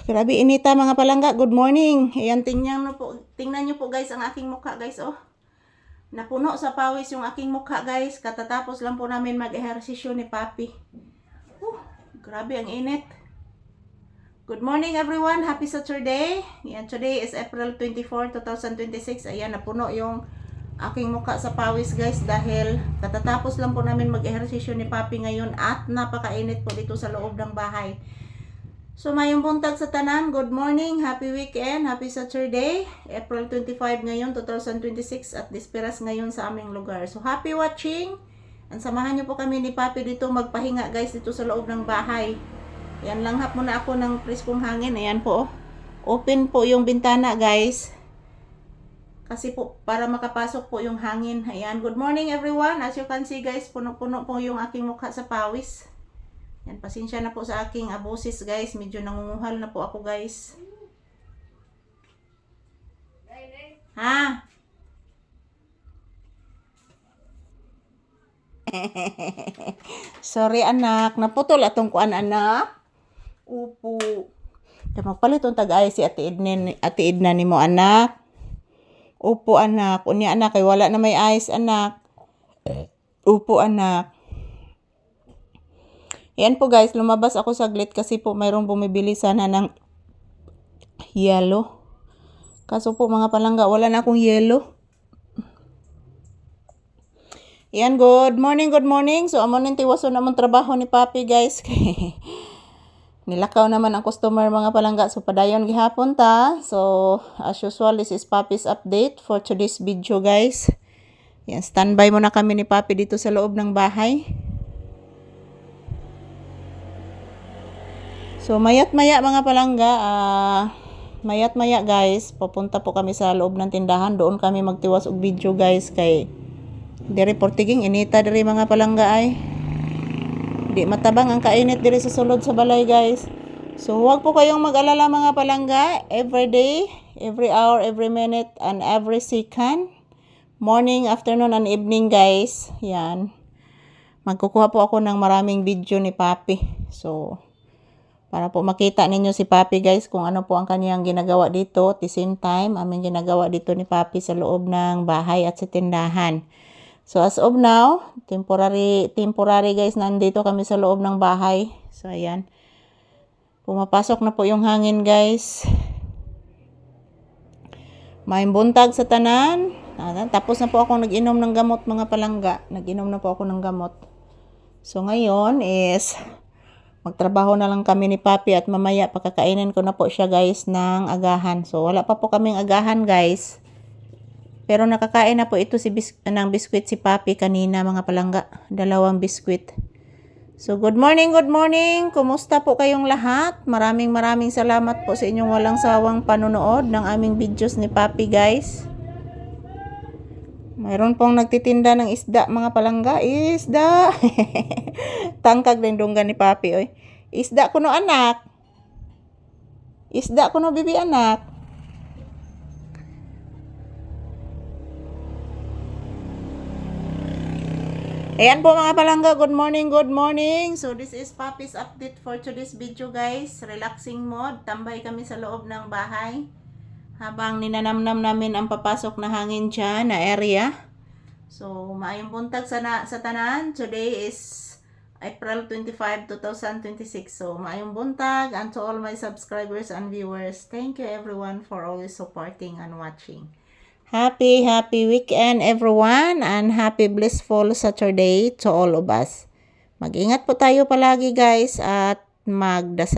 Grabe inita mga palangga. Good morning. Ayan, tingnan nyo po guys ang aking mukha guys. Oh. Napuno sa pawis yung aking mukha guys. Katatapos lang po namin mag-ehersisyo ni Papi. Grabe ang init. Good morning everyone. Happy Saturday. Ayan, today is April 24, 2026. Ayan, napuno yung aking mukha sa pawis guys dahil katatapos lang po namin mag-ehersisyo ni Papi ngayon at napakainit po dito sa loob ng bahay. So mayong buntag sa tanan, good morning, happy weekend, happy Saturday, April 25 ngayon, 2026 at disperas ngayon sa aming lugar. So happy watching, and samahan niyo po kami ni Papi dito magpahinga guys dito sa loob ng bahay. Yan, langhap muna ako ng preskong hangin, ayan po, open po yung bintana guys. Kasi po, para makapasok po yung hangin. Ayan, good morning everyone, as you can see guys, puno-puno po yung aking mukha sa pawis. Yan, pasensya na po sa aking abusis guys. Medyo nangunguhal na po ako guys. Ha? Sorry anak. Naputol atong kuan anak. Upo. Magpalit ang tag-ay si Ate Edna ni mo anak. Upo anak. Unya anak kay wala na may ice anak. Upo anak. Yan po guys, lumabas ako saglit kasi po mayroong bumibili sana ng yelo. Kaso po mga palangga, wala na akong yelo. Yan, good morning, good morning. So amo nang tiwaso namang trabaho ni Papi guys. Nilakaw naman ang customer mga palangga. So padayon gihapon ta. So as usual, this is Papi's update for today's video guys. Yan, standby muna kami ni Papi dito sa loob ng bahay. So mayat-maya mga palangga, mayat-maya guys, papunta po kami sa loob ng tindahan. Doon kami magtiwas og video guys kay diri portiging inita diri mga palangga ay. Di matabang ang kainit diri sa sulod sa balay guys. So huwag po kayong mag-alala mga palangga, every day, every hour, every minute, and every second. Morning, afternoon, and evening guys. Yan. Magkukuha po ako ng maraming video ni Papi. So para po makita ninyo si Papi guys kung ano po ang kaniyang ginagawa dito. At the same time, aming ginagawa dito ni Papi sa loob ng bahay at sa tindahan. So as of now, temporary guys, nandito kami sa loob ng bahay. So ayan. Pumapasok na po yung hangin guys. May buntag sa tanan. Tapos na po ako nag-inom ng gamot mga palangga. Nag-inom na po ako ng gamot. So ngayon is magtrabaho na lang kami ni Papi at mamaya pakakainin ko na po siya guys ng agahan. So wala pa po kaming agahan guys. Pero nakakain na po ito ng biskwit si Papi kanina mga palangga. 2 biskwit. So good morning, good morning. Kumusta po kayong lahat? Maraming salamat po sa inyong walang sawang panonood ng aming videos ni Papi guys. Mayroon pong nagtitinda ng isda mga palangga. Isda. Tangkag din dunggan ni Papi oy. Isda kuno anak. Isda kuno bibi anak. Ayan po mga palangga, good morning, good morning. So this is Papi's update for today's video guys. Relaxing mode, tambay kami sa loob ng bahay. Habang ninanamnam namin ang papasok na hangin dyan na area. So, maayong buntag sa tanan. Today is April 25, 2026. So, maayong buntag and to all my subscribers and viewers. Thank you everyone for always supporting and watching. Happy weekend everyone and happy blissful Saturday to all of us. Mag-ingat po tayo palagi guys at magdasal.